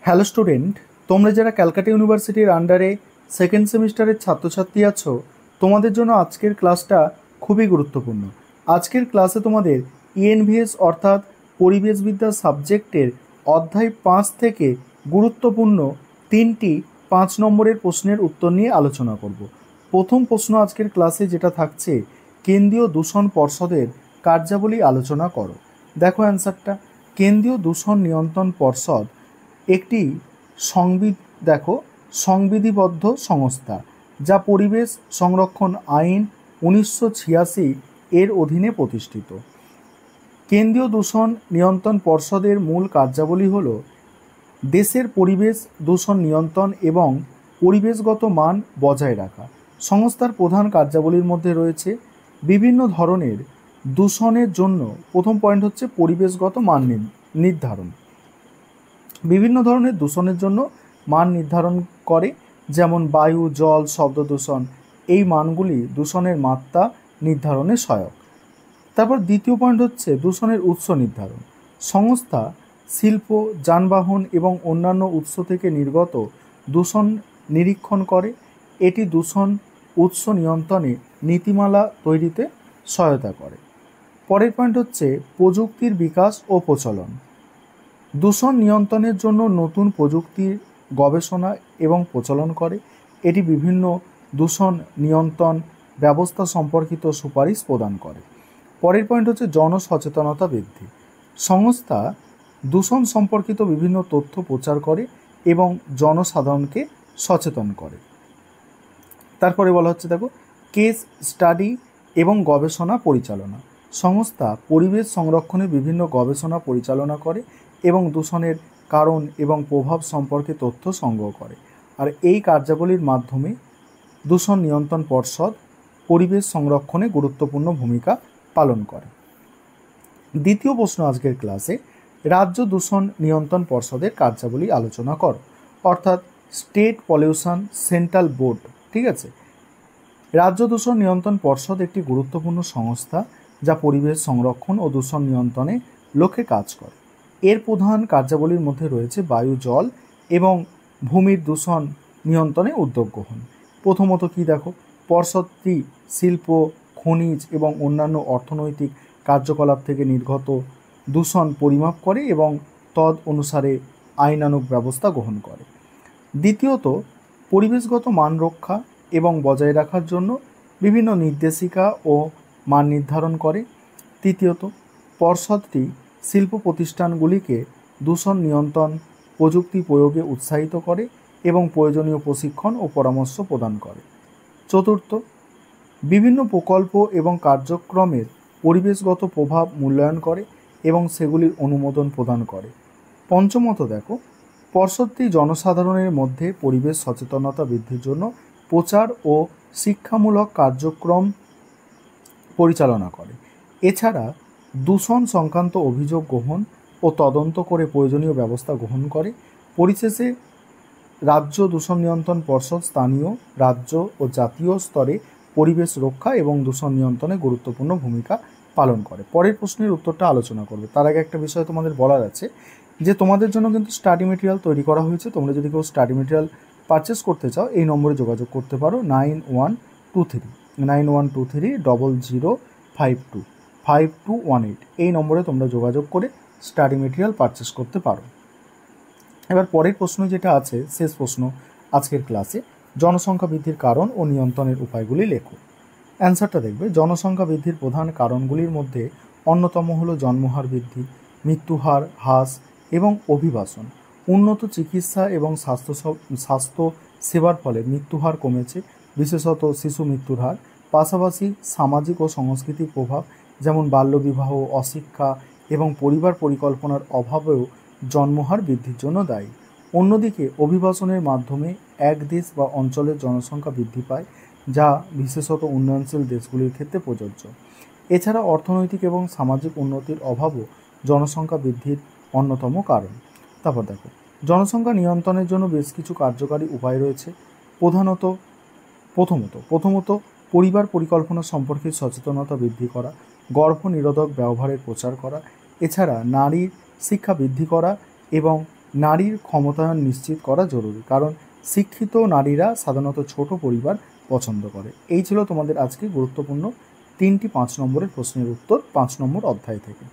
Hello student, তোমরা যারা ক্যালকাটা ইউনিভার্সিটির আন্ডারে সেকেন্ড সেমিস্টারের ছাত্রছাত্রী আছো, তোমাদের জন্য আজকের ক্লাসটা খুবই গুরুত্বপূর্ণ। আজকের ক্লাসে তোমাদের ইএনভিএস অর্থাৎ পরিবেশবিদ্যা সাবজেক্টের অধ্যায় 5 থেকে গুরুত্বপূর্ণ 3টি 5 নম্বরের প্রশ্নের উত্তর নিয়ে আলোচনা করব। প্রথম প্রশ্ন আজকের ক্লাসে যেটা থাকছে, কেন্দ্রীয় দূষণ পর্ষদের কার্যাবলী আলোচনা করো। দেখো অ্যান্সারটা, কেন্দ্রীয় দূষণ নিয়ন্ত্রণ পর্ষদ একটি সংবিধিবদ্ধ সংস্থা যা পরিবেশ সংরক্ষণ আইন 1986 এর অধীনে প্রতিষ্ঠিত। কেন্দ্রীয় দূষণ নিয়ন্ত্রণ পর্ষদের মূল কার্যাবলী হল দেশের পরিবেশ দূষণ নিয়ন্ত্রণ এবং পরিবেশগত মান বজায় রাখা। সংস্থার প্রধান কার্যাবলীর মধ্যে রয়েছে বিভিন্ন ধরনের দূষণের জন্য, প্রথম পয়েন্ট হচ্ছে পরিবেশগত মান নির্ধারণ। বিভিন্ন ধরনের দূষণের জন্য মান নির্ধারণ করে, যেমন বায়ু, জল, শব্দ দূষণ। এই মানগুলি দূষণের মাত্রা নির্ধারণে সহায়ক। তারপর দ্বিতীয় পয়েন্ট হচ্ছে দূষণের উৎস নির্ধারণ। সংস্থা শিল্প, যানবাহন এবং অন্যান্য উৎস থেকে নির্গত দূষণ নিরীক্ষণ করে। এটি দূষণ উৎস নিয়ন্ত্রণে নীতিমালা তৈরিতে সহায়তা করে। পরের পয়েন্ট হচ্ছে প্রযুক্তির বিকাশ ও প্রচলন। দূষণ নিয়ন্ত্রণের জন্য নতুন প্রযুক্তির গবেষণা এবং প্রচলন করে। এটি বিভিন্ন দূষণ নিয়ন্ত্রণ ব্যবস্থা সম্পর্কিত সুপারিশ প্রদান করে। পরের পয়েন্ট হচ্ছে জনসচেতনতা বৃদ্ধি। সংস্থা দূষণ সম্পর্কিত বিভিন্ন তথ্য প্রচার করে এবং জনসাধারণকে সচেতন করে। তারপরে বলা হচ্ছে, দেখো, কেস স্টাডি এবং গবেষণা পরিচালনা। সংস্থা পরিবেশ সংরক্ষণে বিভিন্ন গবেষণা পরিচালনা করে এবং দূষণের কারণ এবং প্রভাব সম্পর্কে তথ্য সংগ্রহ করে। আর এই কার্যাবলীর মাধ্যমে দূষণ নিয়ন্ত্রণ পর্ষদ পরিবেশ সংরক্ষণে গুরুত্বপূর্ণ ভূমিকা পালন করে। দ্বিতীয় প্রশ্ন আজকের ক্লাসে, রাজ্য দূষণ নিয়ন্ত্রণ পর্ষদের কার্যাবলী আলোচনা করো, অর্থাৎ স্টেট পলিউশন সেন্ট্রাল বোর্ড। ঠিক আছে, রাজ্য দূষণ নিয়ন্ত্রণ পর্ষদ একটি গুরুত্বপূর্ণ সংস্থা যা পরিবেশ সংরক্ষণ ও দূষণ নিয়ন্ত্রণে লক্ষ্যে কাজ করে। এর প্রধান কার্যাবলীর মধ্যে রয়েছে বায়ু, জল এবং ভূমির দূষণ নিয়ন্ত্রণে উদ্যোগ গ্রহণ। প্রথমত কি দেখো, পর্ষদটি শিল্প, খনিজ এবং অন্যান্য অর্থনৈতিক কার্যকলাপ থেকে নির্গত দূষণ পরিমাপ করে এবং তদ অনুসারে আইনানুগ ব্যবস্থা গ্রহণ করে। দ্বিতীয়ত, পরিবেশগত মান রক্ষা এবং বজায় রাখার জন্য বিভিন্ন নির্দেশিকা ও মান নির্ধারণ করে। তৃতীয়ত, পর্ষদটি শিল্প প্রতিষ্ঠানগুলিকে দূষণ নিয়ন্ত্রণ প্রযুক্তি প্রয়োগে উৎসাহিত করে এবং প্রয়োজনীয় প্রশিক্ষণ ও পরামর্শ প্রদান করে। চতুর্থ, বিভিন্ন প্রকল্প এবং কার্যক্রমের পরিবেশগত প্রভাব মূল্যায়ন করে এবং সেগুলির অনুমোদন প্রদান করে। পঞ্চমত, দেখো, পর্ষদটি জনসাধারণের মধ্যে পরিবেশ সচেতনতা বৃদ্ধির জন্য প্রচার ও শিক্ষামূলক কার্যক্রম পরিচালনা করে। এছাড়া দূষণ সংক্রান্ত অভিযোগ গ্রহণ ও তদন্ত করে প্রয়োজনীয় ব্যবস্থা গ্রহণ করে। পরিশেষে রাজ্য দূষণ নিয়ন্ত্রণ পর্ষদ স্থানীয়, রাজ্য ও জাতীয় স্তরে পরিবেশ রক্ষা এবং দূষণ নিয়ন্ত্রণে গুরুত্বপূর্ণ ভূমিকা পালন করে। পরের প্রশ্নের উত্তরটা আলোচনা করবে। তার আগে একটা বিষয় তোমাদের বলার আছে যে তোমাদের জন্য কিন্তু স্টাডি মেটেরিয়াল তৈরি করা হয়েছে। তোমরা যদি কেউ স্টাডি মেটেরিয়াল পারচেস করতে চাও, এই নম্বরে যোগাযোগ করতে পারো, 91230052 এই নম্বরে তোমরা যোগাযোগ করে স্টাডি মেটেরিয়াল পারচেস করতে পারো। এবার পরের প্রশ্ন যেটা আছে, শেষ প্রশ্ন আজকের ক্লাসে, জনসংখ্যা বৃদ্ধির কারণ ও নিয়ন্ত্রণের উপায়গুলি লেখো। অ্যান্সারটা দেখবে, জনসংখ্যা বৃদ্ধির প্রধান কারণগুলির মধ্যে অন্যতম হলো জন্মহার বৃদ্ধি, মৃত্যুহার হ্রাস এবং অভিবাসন। উন্নত চিকিৎসা এবং স্বাস্থ্য সেবার ফলে মৃত্যুহার কমেছে, বিশেষত শিশু মৃত্যুর হার। পাশাপাশি সামাজিক ও সাংস্কৃতিক প্রভাব, যেমন বাল্যবিবাহ, অশিক্ষা এবং পরিবার পরিকল্পনার অভাবেও জন্মহার বৃদ্ধির জন্য দায়ী। অন্যদিকে অভিবাসনের মাধ্যমে এক দেশ বা অঞ্চলের জনসংখ্যা বৃদ্ধি পায়, যা বিশেষত উন্নয়নশীল দেশগুলির ক্ষেত্রে প্রযোজ্য। এছাড়া অর্থনৈতিক এবং সামাজিক উন্নতির অভাবও জনসংখ্যা বৃদ্ধির অন্যতম কারণ। তারপর দেখো, জনসংখ্যা নিয়ন্ত্রণের জন্য বেশ কিছু কার্যকারী উপায় রয়েছে। প্রথমত পরিবার পরিকল্পনা সম্পর্কে সচেতনতা বৃদ্ধি করা, গর্ভ নিরোধক ব্যবহারের প্রচার করা, এছাড়া নারীর শিক্ষা বৃদ্ধি করা এবং নারীর ক্ষমতায়ন নিশ্চিত করা জরুরি, কারণ শিক্ষিত নারীরা সাধারণত ছোট পরিবার পছন্দ করে। এই ছিল তোমাদের আজকে গুরুত্বপূর্ণ 3টি 5 নম্বরের প্রশ্নের উত্তর 5 নম্বর অধ্যায় থেকে।